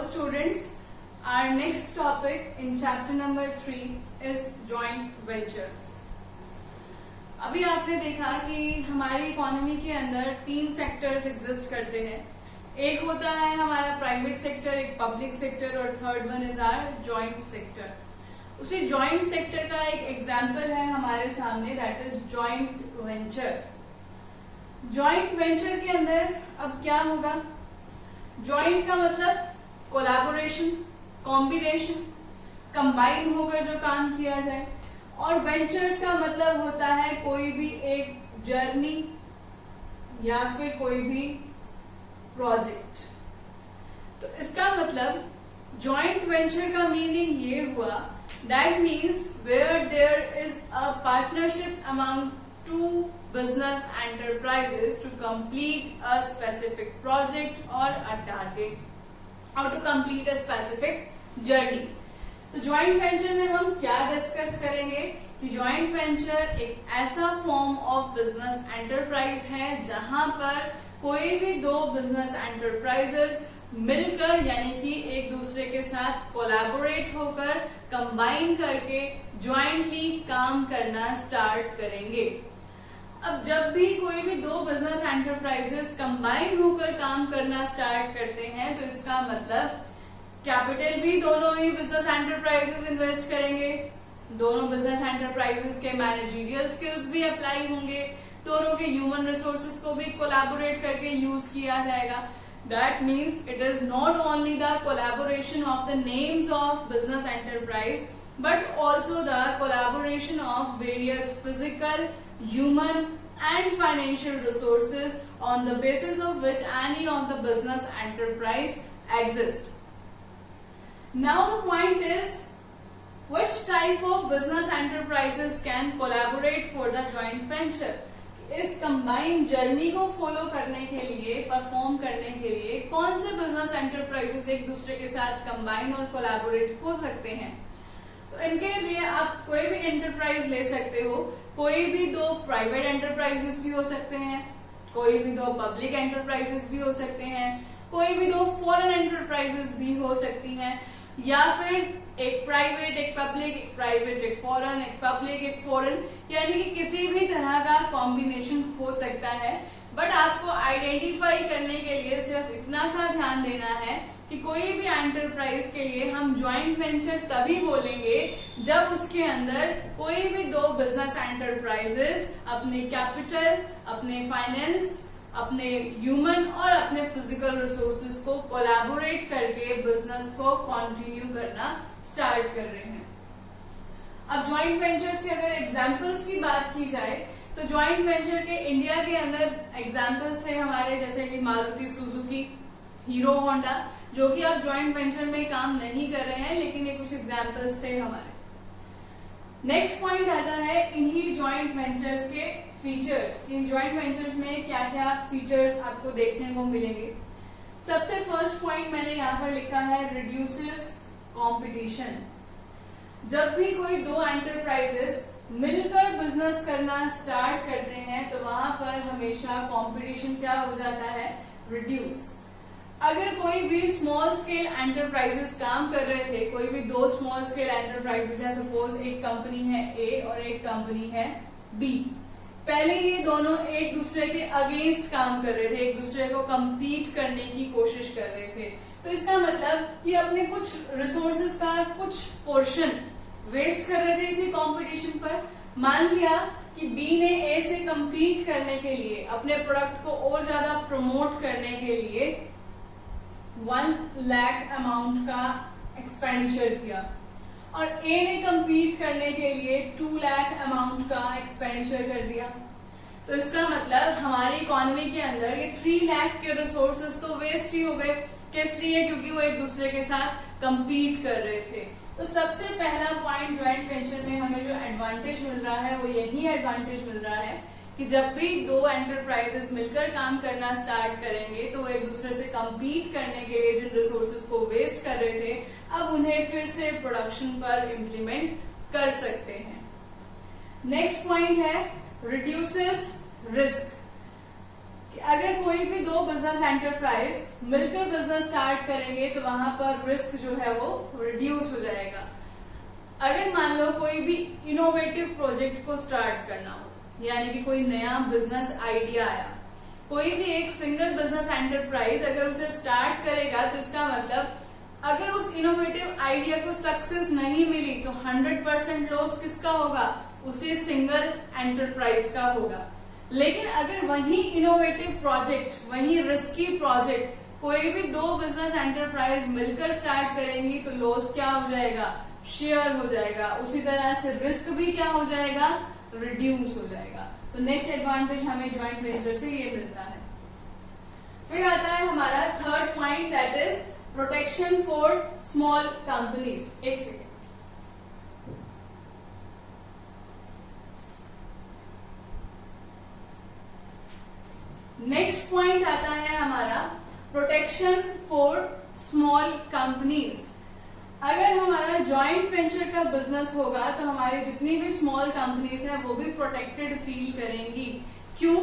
students, our next topic in chapter number 3 is joint ventures. अभी आपने देखा कि हमारी इकोनॉमी के अंदर 3 सेक्टर्स एग्जिस्ट करते हैं. एक होता है हमारा प्राइवेट सेक्टर, एक पब्लिक सेक्टर और third one is our joint sector. उसी जॉइंट सेक्टर का एक एग्जाम्पल है हमारे सामने, that is joint venture. Joint venture के अंदर अब क्या होगा? जॉइंट का मतलब कोलैबोरेशन, कॉम्बिनेशन, कंबाइन होकर जो काम किया जाए, और वेंचर्स का मतलब होता है कोई भी एक जर्नी या फिर कोई भी प्रोजेक्ट. तो इसका मतलब जॉइंट वेंचर का मीनिंग ये हुआ, that means where there is a partnership among two business enterprises to complete a specific project or a target or to complete a specific journey. तो ज्वाइंट वेंचर में हम क्या डिस्कस करेंगे कि joint venture एक ऐसा फॉर्म ऑफ बिजनेस एंटरप्राइज है जहां पर कोई भी दो बिजनेस एंटरप्राइजेस मिलकर यानी कि एक दूसरे के साथ कोलैबोरेट होकर कंबाइन करके ज्वाइंटली काम करना स्टार्ट करेंगे. अब जब भी कोई भी दो बिजनेस एंटरप्राइजेस कंबाइन होकर काम करना स्टार्ट करते हैं तो इसका मतलब कैपिटल भी दोनों ही बिजनेस एंटरप्राइजेस इन्वेस्ट करेंगे, दोनों बिजनेस एंटरप्राइजेस के मैनेजरियल स्किल्स भी अप्लाई होंगे, दोनों के ह्यूमन रिसोर्सेज को भी कोलैबोरेट करके यूज किया जाएगा. That means it is not only the collaboration of the names of business enterprise but also the collaboration of various physical, human and financial resources on the basis of which any of the business enterprise exists. Now the point is, which type of business enterprises can collaborate for the joint venture? इस combine journey को follow करने के लिए, perform करने के लिए कौन से बिजनेस एंटरप्राइजेस एक दूसरे के साथ कंबाइन और कोलैबोरेट हो सकते हैं? तो इनके लिए आप कोई भी एंटरप्राइज ले सकते हो. कोई भी दो प्राइवेट एंटरप्राइजेस भी हो सकते हैं, कोई भी दो पब्लिक एंटरप्राइजेस भी हो सकते हैं, कोई भी दो फॉरेन एंटरप्राइजेस भी हो सकती हैं, या फिर एक प्राइवेट एक पब्लिक, एक प्राइवेट एक फॉरेन, एक पब्लिक एक फॉरेन, यानी कि किसी भी तरह का कॉम्बिनेशन हो सकता है. बट आपको आइडेंटिफाई करने के लिए सिर्फ इतना सा ध्यान देना है कि कोई भी एंटरप्राइज के लिए हम ज्वाइंट वेंचर तभी बोलेंगे जब उसके अंदर कोई भी दो बिजनेस एंटरप्राइजेस अपने कैपिटल, अपने फाइनेंस, अपने ह्यूमन और अपने फिजिकल रिसोर्सेज को कोलैबोरेट करके बिजनेस को कंटिन्यू करना स्टार्ट कर रहे हैं. अब ज्वाइंट वेंचर्स के अगर एग्जांपल्स की बात की जाए तो ज्वाइंट वेंचर के इंडिया के अंदर एग्जांपल्स है हमारे, जैसे कि मारुति सुजुकी, हीरो होंडा, जो कि अब ज्वाइंट वेंचर में काम नहीं कर रहे हैं, लेकिन ये कुछ एग्जांपल्स थे हमारे. नेक्स्ट पॉइंट आता है इन्हीं ज्वाइंट वेंचर्स के फीचर्स. इन ज्वाइंट वेंचर्स में क्या क्या फीचर्स आपको देखने को मिलेंगे. सबसे फर्स्ट पॉइंट मैंने यहाँ पर लिखा है, रिड्यूसेस कंपटीशन. जब भी कोई दो एंटरप्राइजेस मिलकर बिजनेस करना स्टार्ट करते हैं तो वहां पर हमेशा कंपटीशन क्या हो जाता है? रिड्यूस. अगर कोई भी स्मॉल स्केल एंटरप्राइजेस काम कर रहे थे, कोई भी दो स्मॉल स्केल एंटरप्राइजेस है, सपोज एक कंपनी है ए और एक कंपनी है बी. पहले ये दोनों एक दूसरे के अगेंस्ट काम कर रहे थे, एक दूसरे को compete करने की कोशिश कर रहे थे. तो इसका मतलब ये अपने कुछ रिसोर्सेज का कुछ पोर्शन वेस्ट कर रहे थे इसी कंपटीशन पर. मान लिया कि बी ने ए से compete करने के लिए, अपने प्रोडक्ट को और ज्यादा प्रमोट करने के लिए 1 लाख अमाउंट का एक्सपेंडिचर किया और ए ने compete करने के लिए 2 लाख अमाउंट का एक्सपेंडिचर कर दिया. तो इसका मतलब हमारी इकोनॉमी के अंदर ये 3 लाख के रिसोर्सेज तो वेस्ट ही हो गए. किस लिए? क्योंकि वो एक दूसरे के साथ compete कर रहे थे. तो सबसे पहला पॉइंट ज्वाइंट वेंचर में हमें जो एडवांटेज मिल रहा है वो यही एडवांटेज मिल रहा है कि जब भी दो एंटरप्राइजेस मिलकर काम करना स्टार्ट करेंगे तो वो एक दूसरे से compete करने के लिए जिन रिसोर्सेज को वेस्ट कर रहे थे, अब उन्हें फिर से प्रोडक्शन पर इम्प्लीमेंट कर सकते हैं. नेक्स्ट पॉइंट है रिड्यूसेस रिस्क. कि अगर कोई भी दो बिजनेस एंटरप्राइज मिलकर बिजनेस स्टार्ट करेंगे तो वहां पर रिस्क जो है वो रिड्यूस हो जाएगा। अगर मान लो कोई भी इनोवेटिव प्रोजेक्ट को स्टार्ट करना हो, यानी कि कोई नया बिजनेस आइडिया आया, कोई भी एक सिंगल बिजनेस एंटरप्राइज अगर उसे स्टार्ट करेगा तो इसका मतलब अगर उस इनोवेटिव आइडिया को सक्सेस नहीं मिली तो 100% लॉस किसका होगा, उसी सिंगल एंटरप्राइज का होगा। लेकिन अगर वही इनोवेटिव प्रोजेक्ट, वही रिस्की प्रोजेक्ट कोई भी दो बिजनेस एंटरप्राइज मिलकर स्टार्ट करेंगी तो लॉस क्या हो जाएगा, शेयर हो जाएगा। उसी तरह से रिस्क भी क्या हो जाएगा, रिड्यूस हो जाएगा। तो नेक्स्ट एडवांटेज हमें ज्वाइंट वेंचर से ये मिलता है। फिर आता है हमारा third point, that is protection for small companies. एक सेकेंड, नेक्स्ट पॉइंट आता है हमारा प्रोटेक्शन फॉर स्मॉल कंपनीज। अगर हमारा जॉइंट वेंचर का बिजनेस होगा तो हमारी जितनी भी स्मॉल कंपनीज है वो भी प्रोटेक्टेड फील करेंगी। क्यों?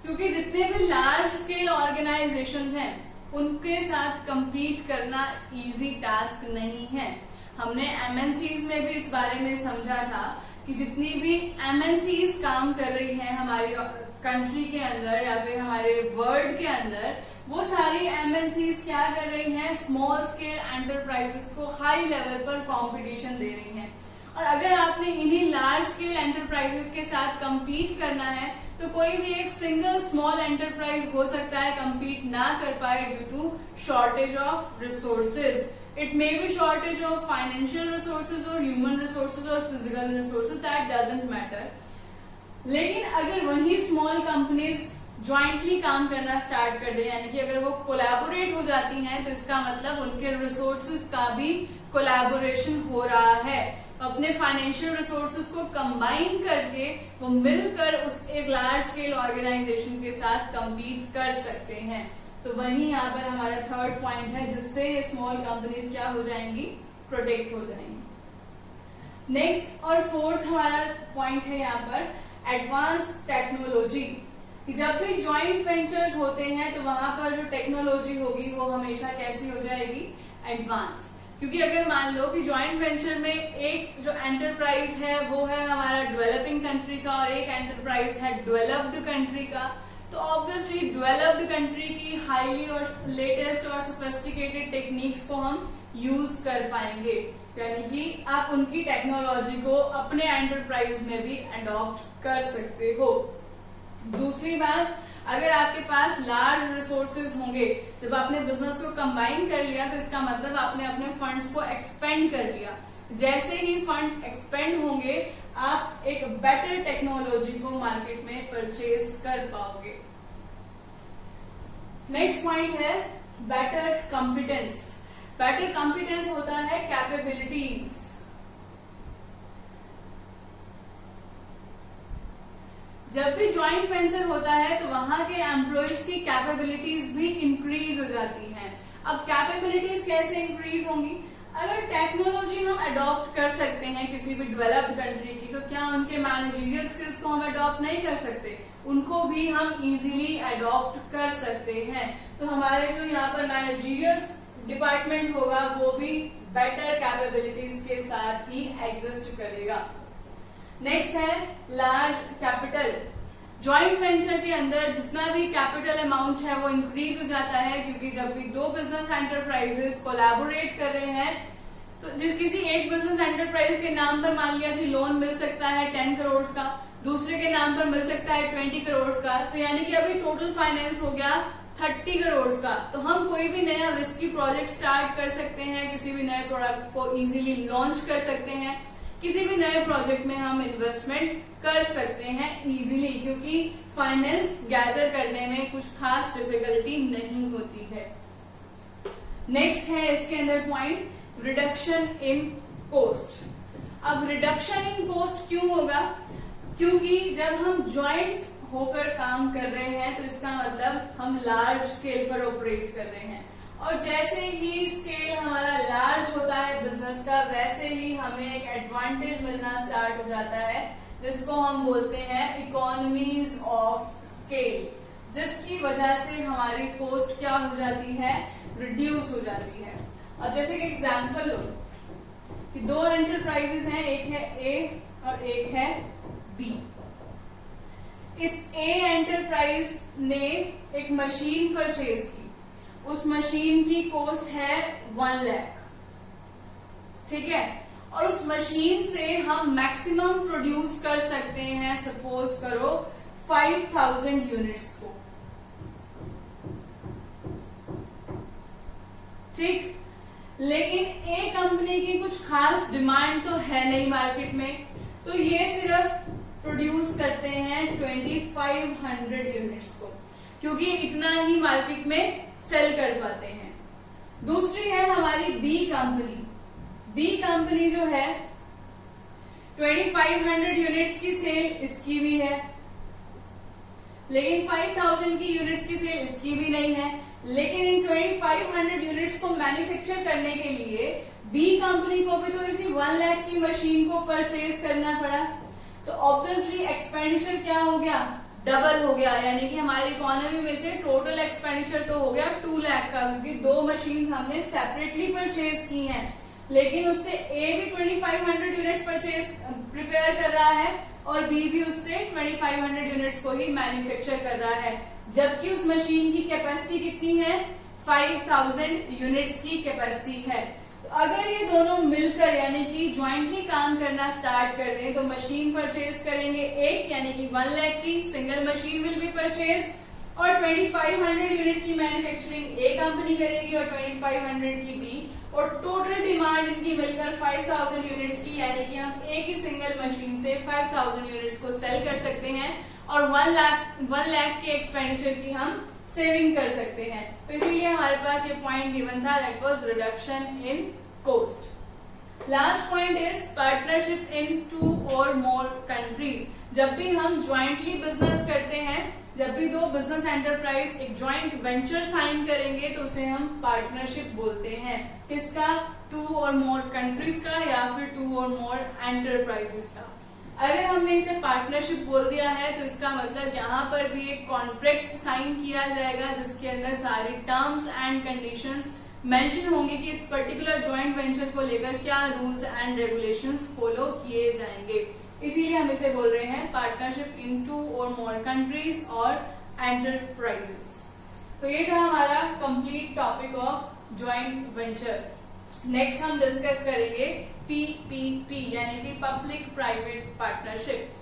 क्योंकि जितने भी लार्ज स्केल ऑर्गेनाइजेशंस हैं उनके साथ compete करना इजी टास्क नहीं है। हमने एमएनसीज में भी इस बारे में समझा था कि जितनी भी एमएनसीज काम कर रही हैं हमारी कंट्री के अंदर या फिर हमारे वर्ल्ड के अंदर, वो सारी एमएनसीज क्या कर रही हैं, स्मॉल स्केल एंटरप्राइजेस को हाई लेवल पर कंपटीशन दे रही हैं। और अगर आपने इन्हीं लार्ज स्केल एंटरप्राइजेस के साथ compete करना है तो कोई भी एक सिंगल स्मॉल एंटरप्राइज हो सकता है compete ना कर पाए due to shortage of resources. It may be shortage of financial resources और ह्यूमन रिसोर्सेज और physical resources, that doesn't matter. लेकिन अगर वही स्मॉल कंपनीज ज्वाइंटली काम करना स्टार्ट कर दे, यानी कि अगर वो कोलैबोरेट हो जाती हैं तो इसका मतलब उनके रिसोर्सेज का भी कोलैबोरेशन हो रहा है। अपने फाइनेंशियल रिसोर्सेज को कंबाइन करके वो मिलकर उस एक लार्ज स्केल ऑर्गेनाइजेशन के साथ compete कर सकते हैं। तो वही यहाँ पर हमारा थर्ड पॉइंट है जिससे ये स्मॉल कंपनीज क्या हो जाएंगी, प्रोटेक्ट हो जाएंगी। नेक्स्ट और फोर्थ हमारा पॉइंट है यहाँ पर एडवांस टेक्नोलॉजी। जब भी ज्वाइंट वेंचर्स होते हैं तो वहां पर जो टेक्नोलॉजी होगी वो हमेशा कैसी हो जाएगी, एडवांस्ड। क्योंकि अगर मान लो कि ज्वाइंट वेंचर में एक जो एंटरप्राइज है वो है हमारा डेवलपिंग कंट्री का और एक एंटरप्राइज है डेवलप्ड कंट्री का, तो ऑब्वियसली डेवलप्ड कंट्री की हाईली और लेटेस्ट और सोफिस्टिकेटेड टेक्निक्स को हम यूज कर पाएंगे, यानी कि आप उनकी टेक्नोलॉजी को अपने एंटरप्राइज में भी अडॉप्ट कर सकते हो। दूसरी बात, अगर आपके पास लार्ज रिसोर्सेज होंगे, जब आपने बिजनेस को कंबाइन कर लिया तो इसका मतलब आपने अपने फंड्स को एक्सपेंड कर लिया। जैसे ही फंड्स एक्सपेंड होंगे आप एक बेटर टेक्नोलॉजी को मार्केट में परचेज कर पाओगे। नेक्स्ट पॉइंट है बेटर कॉम्पिटेंस। बेटर कॉम्पिटेंस होता है कैपेबिलिटीज। जब भी ज्वाइंट वेंचर होता है तो वहां के एम्प्लॉयज की कैपेबिलिटीज भी इंक्रीज हो जाती हैं। अब कैपेबिलिटीज कैसे इंक्रीज होंगी? अगर टेक्नोलॉजी हम अडॉप्ट कर सकते हैं किसी भी डेवलप्ड कंट्री की, तो क्या उनके मैनेजरियल स्किल्स को हम अडॉप्ट नहीं कर सकते? उनको भी हम इजीली अडॉप्ट कर सकते हैं। तो हमारे जो यहाँ पर मैनेजरियल डिपार्टमेंट होगा वो भी बेटर कैपेबिलिटीज के साथ ही एग्जिस्ट करेगा। नेक्स्ट है लार्ज कैपिटल। ज्वाइंट वेंचर के अंदर जितना भी कैपिटल अमाउंट है वो इंक्रीज हो जाता है, क्योंकि जब भी दो बिजनेस एंटरप्राइजेस कोलैबोरेट कर रहे हैं तो किसी एक बिजनेस एंटरप्राइज के नाम पर मान लिया कि लोन मिल सकता है 10 करोड़ का, दूसरे के नाम पर मिल सकता है 20 करोड़ का, तो यानी कि अभी टोटल फाइनेंस हो गया 30 करोड़ का। तो हम कोई भी नया रिस्की प्रोजेक्ट स्टार्ट कर सकते हैं, किसी भी नए प्रोडक्ट को इजीली लॉन्च कर सकते हैं, किसी भी नए प्रोजेक्ट में हम इन्वेस्टमेंट कर सकते हैं इजीली, क्योंकि फाइनेंस गैदर करने में कुछ खास डिफिकल्टी नहीं होती है। नेक्स्ट है इसके अंदर पॉइंट रिडक्शन इन कॉस्ट। अब रिडक्शन इन कॉस्ट क्यों होगा? क्योंकि जब हम ज्वाइंट होकर काम कर रहे हैं तो इसका मतलब हम लार्ज स्केल पर ऑपरेट कर रहे हैं, और जैसे ही स्केल हमारा लार्ज होता है बिजनेस का, वैसे ही हमें एक एडवांटेज मिलना स्टार्ट हो जाता है जिसको हम बोलते हैं इकोनॉमीज ऑफ स्केल। जिसकी वजह से हमारी कॉस्ट क्या हो जाती है, रिड्यूस हो जाती है। अब जैसे कि एग्जांपल लो कि दो एंटरप्राइजेस हैं, एक है ए और एक है बी। इस ए एंटरप्राइज ने एक मशीन परचेज की, उस मशीन की कॉस्ट है 1 लाख, ठीक है, और उस मशीन से हम मैक्सिमम प्रोड्यूस कर सकते हैं, सपोज करो 5000 यूनिट्स को, ठीक। लेकिन ए कंपनी की कुछ खास डिमांड तो है नहीं मार्केट में, तो ये सिर्फ प्रोड्यूस करते हैं 2500 यूनिट्स को, क्योंकि इतना ही मार्केट में सेल कर पाते हैं। दूसरी है हमारी बी कंपनी। बी कंपनी जो है 2500 यूनिट्स की सेल इसकी भी है, लेकिन 5000 की यूनिट्स की सेल इसकी भी नहीं है। लेकिन इन 2500 यूनिट्स को मैन्युफैक्चर करने के लिए बी कंपनी को भी तो इसी 1 लाख की मशीन को परचेज करना पड़ा, तो ऑब्वियसली एक्सपेंडिचर क्या हो गया, डबल हो गया। यानी कि हमारी इकोनॉमी में से टोटल एक्सपेंडिचर तो हो गया 2 लाख का, क्योंकि दो मशीन हमने सेपरेटली परचेज की हैं, लेकिन उससे ए भी 2500 यूनिट्स परचेज प्रिपेयर कर रहा है और बी भी उससे 2500 यूनिट्स को ही मैन्युफैक्चर कर रहा है, जबकि उस मशीन की कैपेसिटी कितनी है, 5000 यूनिट्स की कैपेसिटी है। तो अगर ये दोनों मिलकर यानी कि ज्वाइंटली काम करना स्टार्ट कर रहे हैं तो मशीन परचेज करेंगे एक, यानी कि 1 लाख की single machine will be purchase, और 2500 यूनिट्स की मैन्युफैक्चरिंग ए कंपनी करेगी और 2500 की बी, और टोटल डिमांड इनकी मिलकर 5000 यूनिट्स की, यानी कि हम एक ही सिंगल मशीन से 5000 यूनिट्स को सेल कर सकते हैं और 1 लाख के एक्सपेंडिचर की हम सेविंग कर सकते हैं। तो इसीलिए हमारे पास ये पॉइंट गिवन था, that was reduction in cost. Last point is partnership in 2 और मोर कंट्रीज। जब भी हम ज्वाइंटली बिजनेस करते हैं, जब भी दो बिजनेस एंटरप्राइज एक ज्वाइंट वेंचर साइन करेंगे तो उसे हम पार्टनरशिप बोलते हैं। किसका, 2 और मोर कंट्रीज का या फिर 2 और मोर एंटरप्राइजेस का। अगर हमने इसे पार्टनरशिप बोल दिया है तो इसका मतलब यहाँ पर भी एक कॉन्ट्रैक्ट साइन किया जाएगा जिसके अंदर सारी टर्म्स एंड कंडीशंस मेंशन होंगे कि इस पर्टिकुलर ज्वाइंट वेंचर को लेकर क्या रूल्स एंड रेगुलेशंस फॉलो किए जाएंगे। इसीलिए हम इसे बोल रहे हैं पार्टनरशिप इन 2 और मोर कंट्रीज और एंटरप्राइजेस। तो ये था हमारा complete topic of joint venture. Next हम डिस्कस करेंगे PPP यानी कि पब्लिक प्राइवेट पार्टनरशिप।